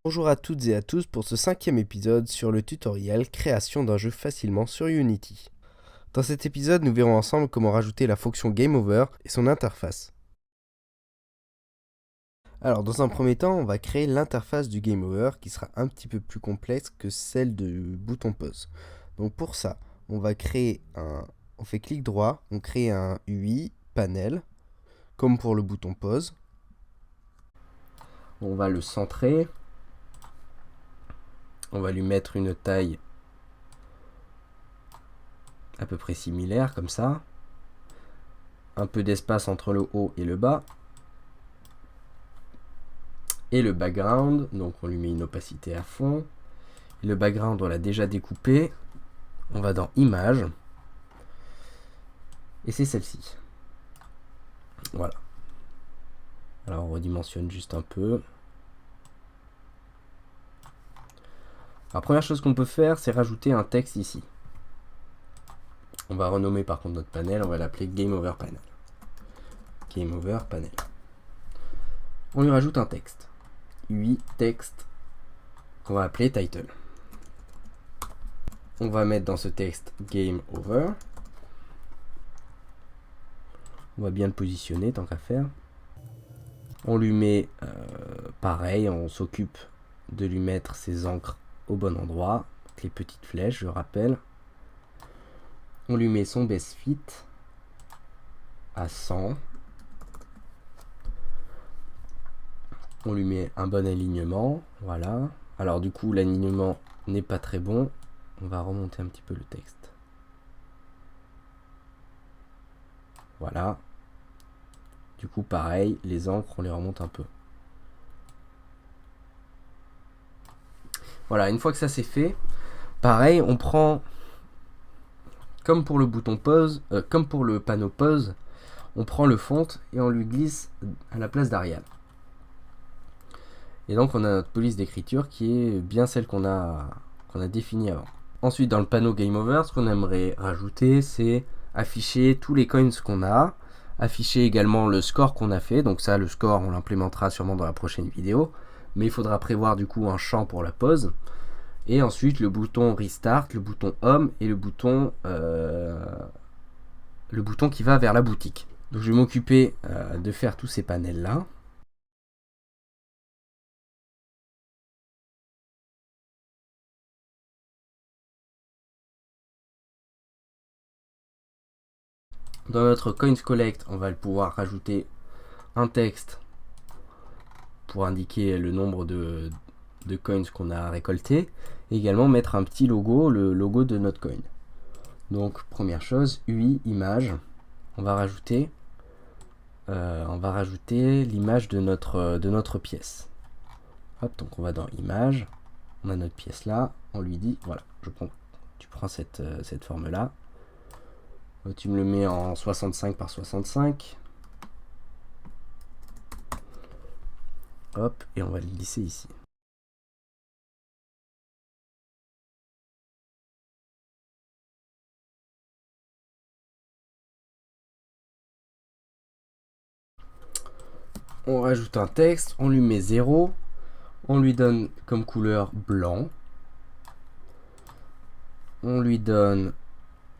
Bonjour à toutes et à tous pour ce 5e épisode sur le tutoriel création d'un jeu facilement sur Unity. Dans cet épisode, nous verrons ensemble comment rajouter la fonction GameOver et son interface. Alors dans un premier temps, on va créer l'interface du GameOver qui sera un petit peu plus complexe que celle du bouton pause. Donc pour ça, on fait clic droit, on crée un UI panel comme pour le bouton pause. On va le centrer. On va lui mettre une taille à peu près similaire, comme ça. Un peu d'espace entre le haut et le bas. Et le background, donc on lui met une opacité à fond. Et le background, on l'a déjà découpé. On va dans Images. Et c'est celle-ci. Voilà. Alors on redimensionne juste un peu. La première chose qu'on peut faire, c'est rajouter un texte ici. On va renommer par contre notre panel, on va l'appeler GameOver Panel. GameOver Panel. On lui rajoute un texte. UI texte qu'on va appeler Title. On va mettre dans ce texte Game Over. On va bien le positionner tant qu'à faire. On lui met pareil, on s'occupe de lui mettre ses encres au bon endroit, avec les petites flèches, je rappelle. On lui met son best fit à 100. On lui met un bon alignement, voilà. Alors du coup, l'alignement n'est pas très bon. On va remonter un petit peu le texte. Voilà. Du coup, pareil, les encres, on les remonte un peu. Voilà, une fois que ça c'est fait, pareil, on prend, comme pour le bouton pause, comme pour le panneau pause, on prend le font et on lui glisse à la place d'Arial. Et donc on a notre police d'écriture qui est bien celle qu'on a définie avant. Ensuite, dans le panneau Game Over, ce qu'on aimerait rajouter, c'est afficher tous les coins qu'on a, afficher également le score qu'on a fait. Donc ça, le score, on l'implémentera sûrement dans la prochaine vidéo, mais il faudra prévoir du coup un champ pour la pause. Et ensuite, le bouton Restart, le bouton Home et le bouton qui va vers la boutique. Donc je vais m'occuper de faire tous ces panels là. Dans notre Coins Collect, on va pouvoir rajouter un texte pour indiquer le nombre de coins qu'on a récolté. Et également mettre un petit logo, le logo de notre coin. Donc première chose, UI, image. On va rajouter l'image de notre pièce. Hop, donc on va dans image, on a notre pièce là, on lui dit voilà, tu prends cette forme là, tu me le mets en 65 par 65, hop, et on va le glisser ici. On rajoute un texte, on lui met 0, on lui donne comme couleur blanc, on lui donne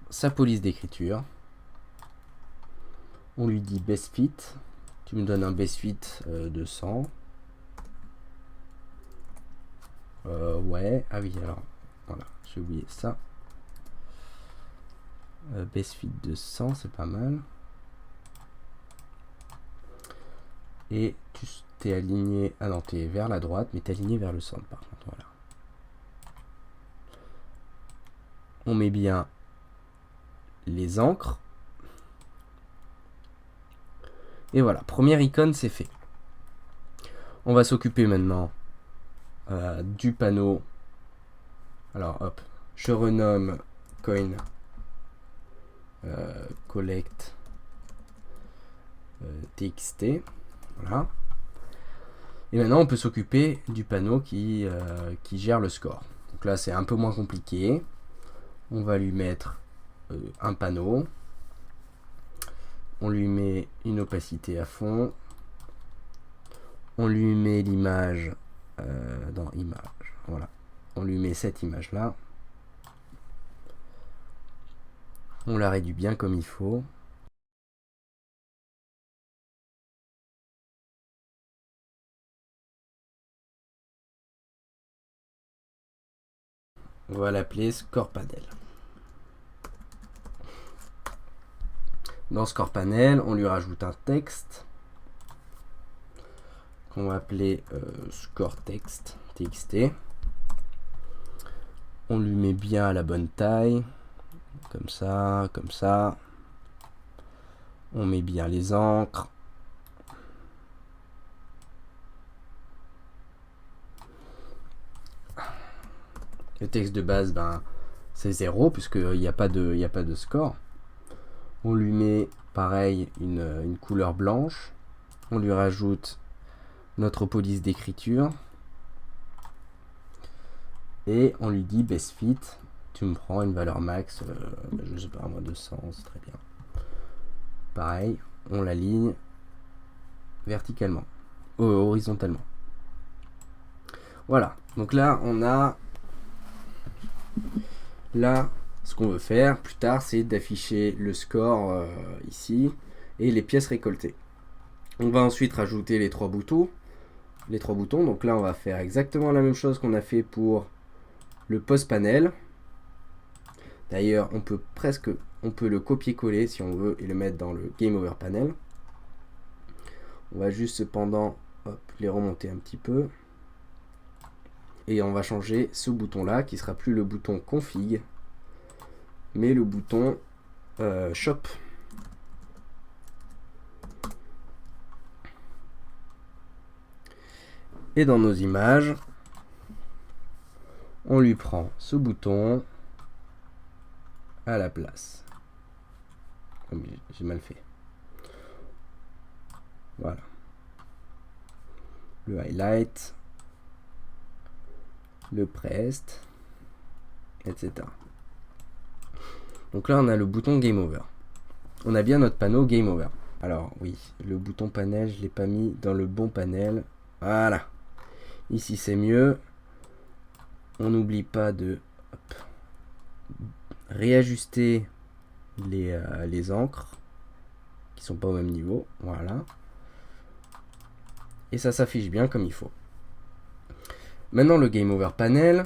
sa police d'écriture, on lui dit best fit, tu me donnes un best fit de 100. Ouais, ah oui, alors, voilà, j'ai oublié ça. Best fit de 100, c'est pas mal. Et tu t'es aligné, ah non, t'es vers la droite, mais t'es aligné vers le centre par contre, voilà. On met bien les encres. Et voilà, première icône, c'est fait. On va s'occuper maintenant du panneau. Alors hop, je renomme coin collect txt. Voilà. Et maintenant on peut s'occuper du panneau qui gère le score. Donc là c'est un peu moins compliqué. On va lui mettre un panneau. On lui met une opacité à fond. On lui met l'image dans image. Voilà. On lui met cette image là. On la réduit bien comme il faut. On va l'appeler Score Panel. Dans Score Panel, on lui rajoute un texte qu'on va appeler Score Text, TXT. On lui met bien à la bonne taille, comme ça, comme ça. On met bien les encres. Le texte de base, ben, c'est 0 puisqu'il n'y a pas de score. On lui met pareil une couleur blanche. On lui rajoute notre police d'écriture. Et on lui dit best fit, tu me prends une valeur max, je sais pas, moi 200, c'est très bien. Pareil, on l'aligne verticalement, horizontalement. Voilà, donc là on a ce qu'on veut faire plus tard, c'est d'afficher le score ici et les pièces récoltées. On va ensuite rajouter les trois boutons. Donc là on va faire exactement la même chose qu'on a fait pour le post panel. D'ailleurs on peut le copier-coller si on veut et le mettre dans le Game Over Panel. On va juste cependant les remonter un petit peu. Et on va changer ce bouton là qui sera plus le bouton config mais le bouton shop. Et dans nos images, on lui prend ce bouton à la place. Oh, j'ai mal fait. Voilà. Le highlight, le prest, etc. Donc là, on a le bouton Game Over. On a bien notre panneau Game Over. Alors oui, le bouton panel, je ne l'ai pas mis dans le bon panel. Voilà. Ici, c'est mieux. On n'oublie pas de réajuster les encres qui sont pas au même niveau. Voilà. Et ça s'affiche bien comme il faut. Maintenant, le Game Over Panel,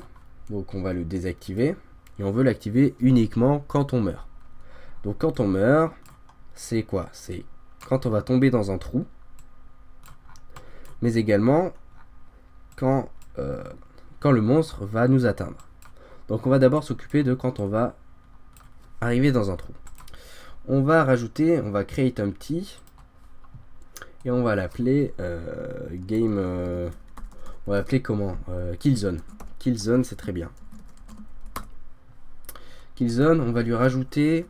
donc on va le désactiver. Et on veut l'activer uniquement quand on meurt. Donc quand on meurt, c'est quoi? C'est quand on va tomber dans un trou. Mais également quand le monstre va nous atteindre. Donc on va d'abord s'occuper de quand on va arriver dans un trou. On va create empty et on va l'appeler on va l'appeler comment? Killzone. Killzone, c'est très bien. Killzone, on va lui rajouter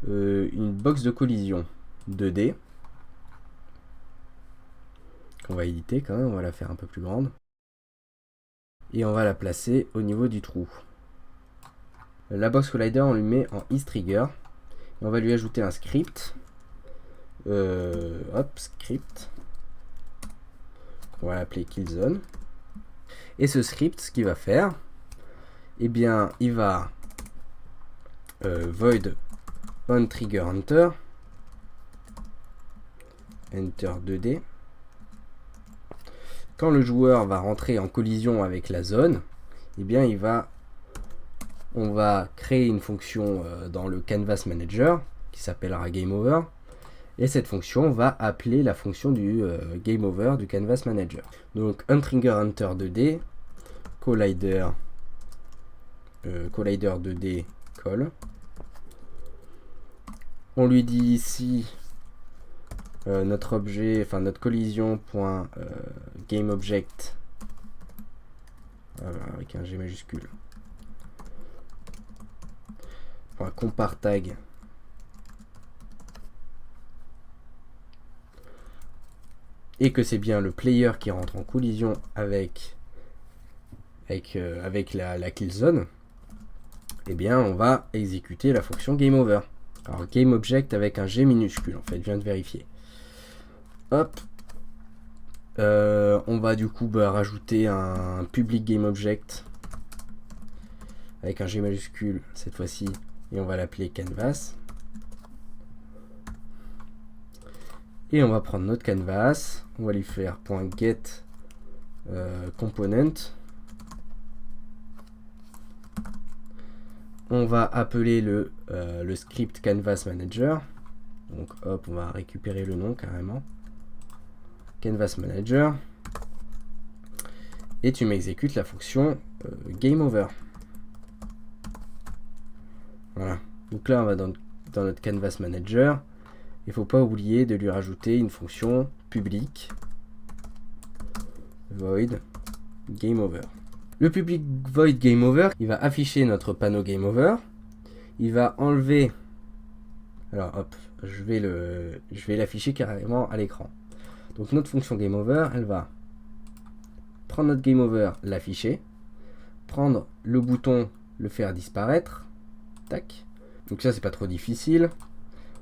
une box de collision 2D qu'on va éditer quand même, on va la faire un peu plus grande. Et on va la placer au niveau du trou. La box collider, on lui met en isTrigger. On va lui ajouter un script. Script. On va l'appeler Killzone. Et ce script, ce qu'il va faire, eh bien, il va void onTriggerEnter Enter 2D. Quand le joueur va rentrer en collision avec la zone, eh bien, on va créer une fonction dans le Canvas Manager qui s'appellera Game Over. Et cette fonction va appeler la fonction du Game Over du Canvas Manager. Donc onTriggerEnter 2D, collider 2D call. On lui dit ici notre objet, enfin notre collision.GameObject avec un G majuscule. Compare tag et que c'est bien le player qui rentre en collision avec la killzone, eh bien on va exécuter la fonction GameOver. Alors GameObject avec un G minuscule, en fait, je viens de vérifier. Hop. on va du coup rajouter un public game object avec un G majuscule cette fois-ci, et on va l'appeler canvas. Et on va prendre notre canvas, on va lui faire .get component. On va appeler le script canvas manager. Donc hop, on va récupérer le nom carrément. Canvas manager. Et tu m'exécutes la fonction game over. Voilà. Donc là, on va dans notre canvas manager. Il ne faut pas oublier de lui rajouter une fonction public void game over. Le public void game over, il va afficher notre panneau game over. Il va enlever. Alors hop, je vais l'afficher carrément à l'écran. Donc notre fonction game over, elle va prendre notre game over, l'afficher, prendre le bouton, le faire disparaître. Tac. Donc ça, c'est pas trop difficile.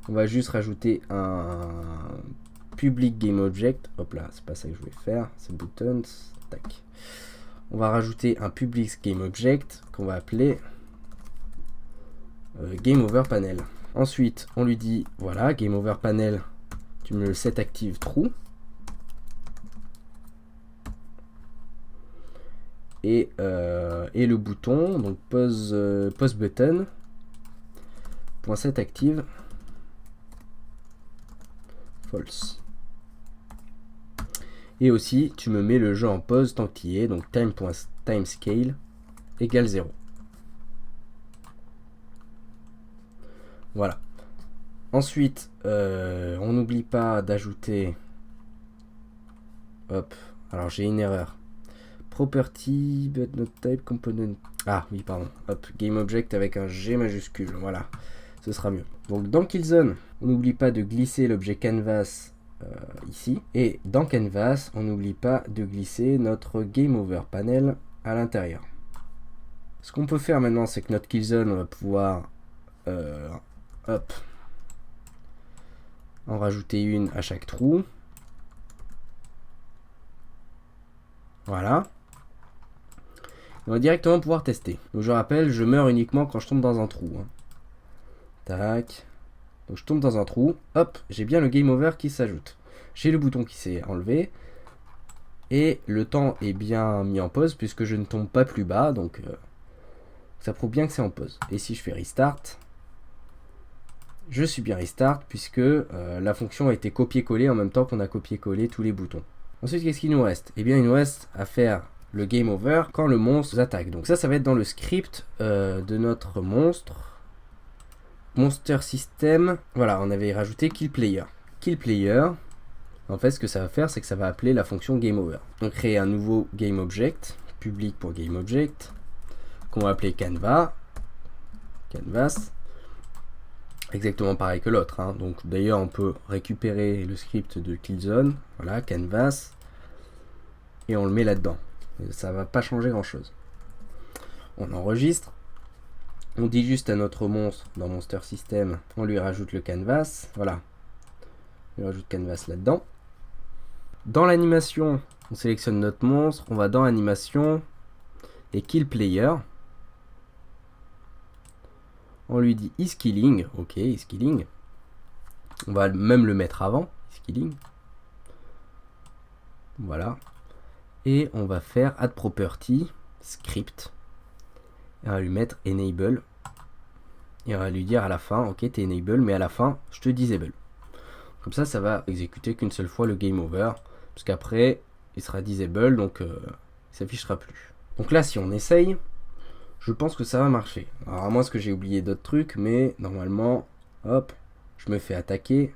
On va juste rajouter un public game object. Hop là, c'est pas ça que je voulais faire. C'est buttons. Tac. On va rajouter un public game object qu'on va appeler game over panel. Ensuite, on lui dit voilà, game over panel, tu me le set active true. Et le bouton, donc pause button .set active false. Et aussi, tu me mets le jeu en pause tant qu'il y est, donc time.timescale égale 0. Voilà. Ensuite, on n'oublie pas d'ajouter. Hop, alors j'ai une erreur. Property, but not type component. Ah oui, pardon. Hop, game object avec un G majuscule. Voilà, ce sera mieux. Donc dans Killzone, on n'oublie pas de glisser l'objet canvas ici. Et dans canvas, on n'oublie pas de glisser notre game over panel à l'intérieur. Ce qu'on peut faire maintenant, c'est que notre Killzone, on va pouvoir hop, en rajouter une à chaque trou. Voilà. On va directement pouvoir tester. Donc je rappelle, je meurs uniquement quand je tombe dans un trou. Hein. Tac. Donc je tombe dans un trou. Hop, j'ai bien le game over qui s'ajoute. J'ai le bouton qui s'est enlevé. Et le temps est bien mis en pause puisque je ne tombe pas plus bas. Donc ça prouve bien que c'est en pause. Et si je fais restart, je suis bien restart puisque la fonction a été copié-collé en même temps qu'on a copié-collé tous les boutons. Ensuite, qu'est-ce qu'il nous reste? Eh bien, il nous reste à faire le game over quand le monstre nous attaque. Donc ça va être dans le script de notre monstre. Monster System. Voilà, on avait rajouté kill player. Kill player. En fait, ce que ça va faire, c'est que ça va appeler la fonction game over. Donc créer un nouveau game object, public pour game object, qu'on va appeler canvas. Exactement pareil que l'autre. Hein. Donc d'ailleurs, on peut récupérer le script de Killzone. Voilà, canvas. Et on le met là-dedans. Ça va pas changer grand-chose. On enregistre. On dit juste à notre monstre dans Monster System, on lui rajoute le canvas. Voilà. On lui rajoute canvas là-dedans. Dans l'animation, on sélectionne notre monstre. On va dans animation et kill player. On lui dit is killing, ok, is killing. On va même le mettre avant, is killing. Voilà. Et on va faire add property, script. Et on va lui mettre enable. Et on va lui dire à la fin, ok, t'es enable, mais à la fin, je te disable. Comme ça, ça va exécuter qu'une seule fois le game over. Parce qu'après, il sera disable, donc il s'affichera plus. Donc là, si on essaye, je pense que ça va marcher. Alors à moins que j'ai oublié d'autres trucs, mais normalement, hop, je me fais attaquer,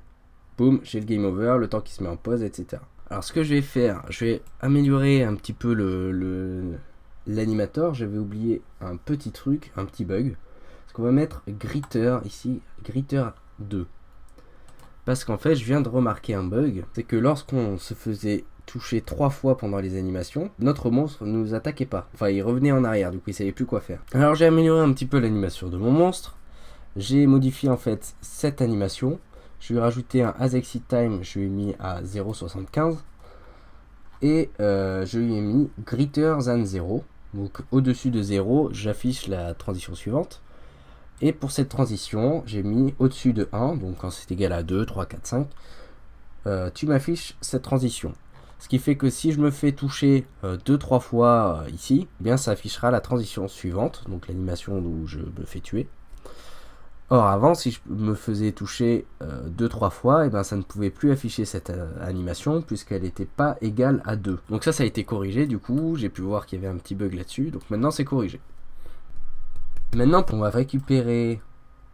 boum, j'ai le game over, le temps qui se met en pause, etc. Alors ce que je vais faire, je vais améliorer un petit peu l'animator. J'avais oublié un petit truc, un petit bug. Parce qu'on va mettre Gritter ici, Gritter 2. Parce qu'en fait, je viens de remarquer un bug, c'est que lorsqu'on se faisait toucher 3 fois pendant les animations, notre monstre ne nous attaquait pas. Enfin, il revenait en arrière, du coup, il savait plus quoi faire. Alors, j'ai amélioré un petit peu l'animation de mon monstre. J'ai modifié en fait cette animation. Je lui ai rajouté un as exit time, je lui ai mis à 0,75. Et je lui ai mis greater than 0. Donc au-dessus de 0, j'affiche la transition suivante. Et pour cette transition, j'ai mis au-dessus de 1, donc quand c'est égal à 2, 3, 4, 5, tu m'affiches cette transition. Ce qui fait que si je me fais toucher 2-3 fois ici, eh bien ça affichera la transition suivante, donc l'animation où je me fais tuer. Or avant, si je me faisais toucher 2-3 fois, eh bien ça ne pouvait plus afficher cette animation puisqu'elle n'était pas égale à 2. Donc ça a été corrigé, du coup j'ai pu voir qu'il y avait un petit bug là-dessus, donc maintenant c'est corrigé. Maintenant on va récupérer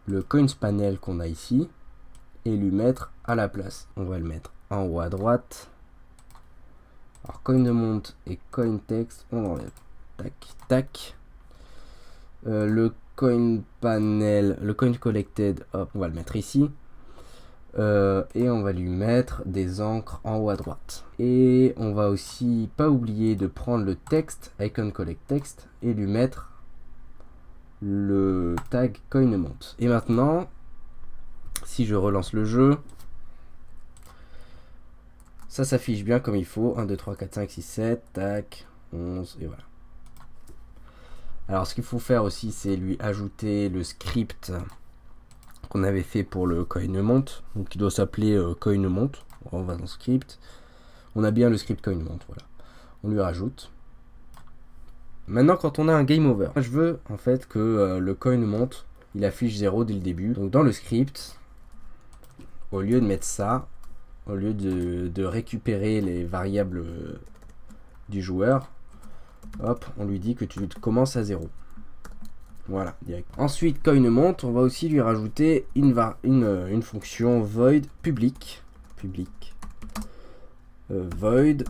le coins panel qu'on a ici et lui mettre à la place. On va le mettre en haut à droite. Alors coin de monte et coin text, on enlève. Tac, tac. Le coin panel, le coin collected, hop, on va le mettre ici. Et on va lui mettre des encres en haut à droite. Et on va aussi pas oublier de prendre le texte, icon collect text, et lui mettre le tag coinamount. Et maintenant, si je relance le jeu, ça s'affiche bien comme il faut. 1, 2, 3, 4, 5, 6, 7, tac, 11, et voilà. Alors ce qu'il faut faire aussi, c'est lui ajouter le script qu'on avait fait pour le coinamount. Donc il doit s'appeler coinamount. On va dans script. On a bien le script coinamount, voilà. On lui rajoute. Maintenant, quand on a un game over, je veux en fait que le coinamount il affiche 0 dès le début. Donc dans le script, au lieu de mettre ça, au lieu de récupérer les variables du joueur, hop, on lui dit que tu commences à 0. Voilà, direct. Ensuite, coinamount, on va aussi lui rajouter une fonction void public. Void.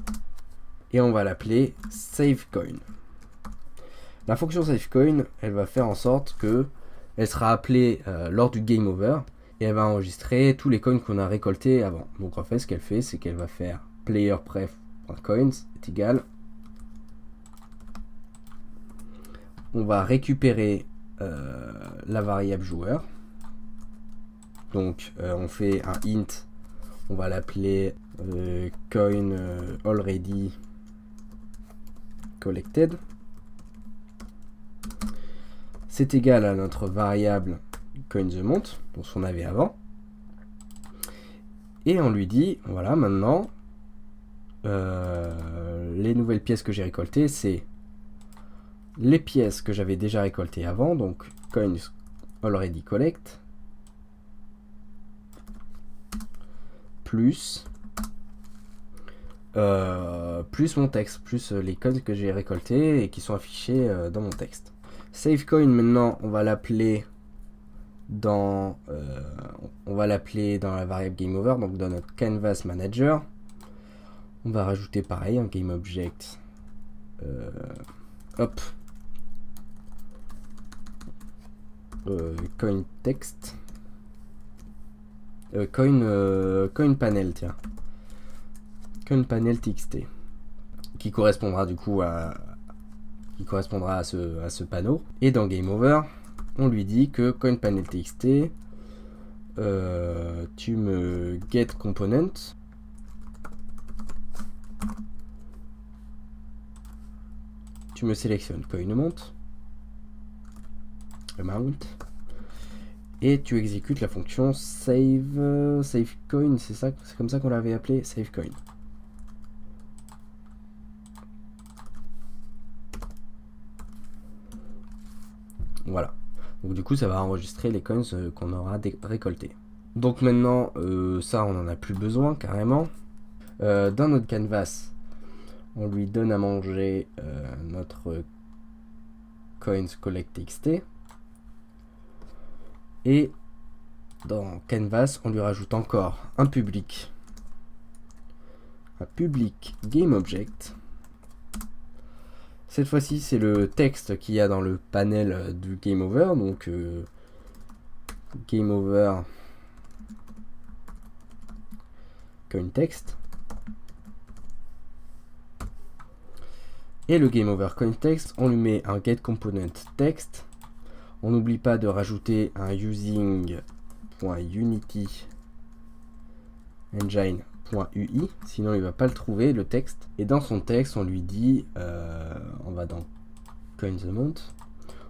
Et on va l'appeler saveCoin. La fonction saveCoin, elle va faire en sorte que elle sera appelée lors du game over et elle va enregistrer tous les coins qu'on a récoltés avant. Donc en fait, ce qu'elle fait, c'est qu'elle va faire playerpref.coins est égal. On va récupérer la variable joueur. Donc on fait un int, on va l'appeler coin already collected. C'est égal à notre variable coinTheMount, donc ce qu'on avait avant. Et on lui dit, voilà, maintenant, les nouvelles pièces que j'ai récoltées, c'est les pièces que j'avais déjà récoltées avant, donc coins already collect, plus mon texte, plus les coins que j'ai récoltés et qui sont affichés dans mon texte. SaveCoin, maintenant, on va l'appeler dans la variable GameOver, donc dans notre Canvas Manager. On va rajouter pareil un GameObject. Hop. Coin text. Coin panel, tiens. Coin panel txt. Qui correspondra du coup à ce panneau. Et dans GameOver, on lui dit que CoinPanel.txt, tu me get component, tu me sélectionnes coinamount, amount, et tu exécutes la fonction saveCoin, c'est comme ça qu'on l'avait appelé, saveCoin. Voilà. Donc du coup, ça va enregistrer les coins qu'on aura récoltés. Donc maintenant, ça, on n'en a plus besoin carrément. Dans notre canvas, on lui donne à manger notre coins collect txt. Et dans canvas, on lui rajoute encore un public GameObject. Cette fois-ci, c'est le texte qu'il y a dans le panel du GameOver. Donc, GameOver CoinText. Et le GameOver CoinText, on lui met un getComponentText. On n'oublie pas de rajouter un using.unityEngine .ui, sinon il va pas le trouver, le texte. Et dans son texte, on lui dit, on va dans coins amount,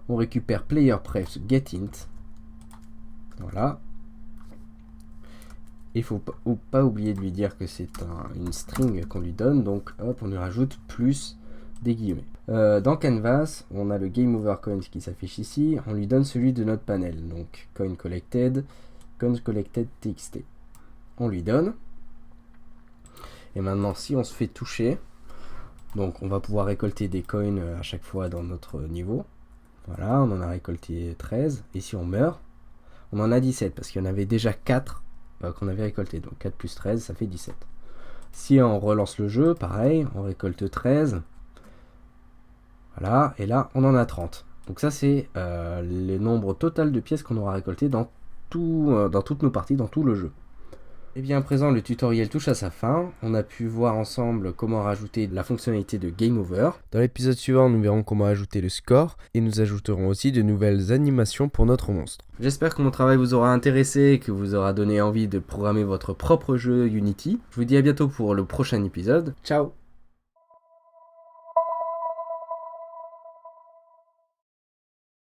on récupère player pref getInt, voilà. Il faut pas oublier de lui dire que c'est une string qu'on lui donne, donc hop, on lui rajoute plus des guillemets. Dans Canvas, on a le Game Over Coins qui s'affiche ici, on lui donne celui de notre panel, donc coin collected txt. On lui donne. Et maintenant, si on se fait toucher, donc on va pouvoir récolter des coins à chaque fois dans notre niveau. Voilà, on en a récolté 13. Et si on meurt, on en a 17, parce qu'il y en avait déjà 4 qu'on avait récolté. Donc 4 plus 13, ça fait 17. Si on relance le jeu, pareil, on récolte 13. Voilà, et là, on en a 30. Donc ça, c'est le nombre total de pièces qu'on aura récolté dans toutes nos parties, dans tout le jeu. Et bien à présent, le tutoriel touche à sa fin. On a pu voir ensemble comment rajouter la fonctionnalité de Game Over. Dans l'épisode suivant, nous verrons comment ajouter le score et nous ajouterons aussi de nouvelles animations pour notre monstre. J'espère que mon travail vous aura intéressé et que vous aura donné envie de programmer votre propre jeu Unity. Je vous dis à bientôt pour le prochain épisode. Ciao!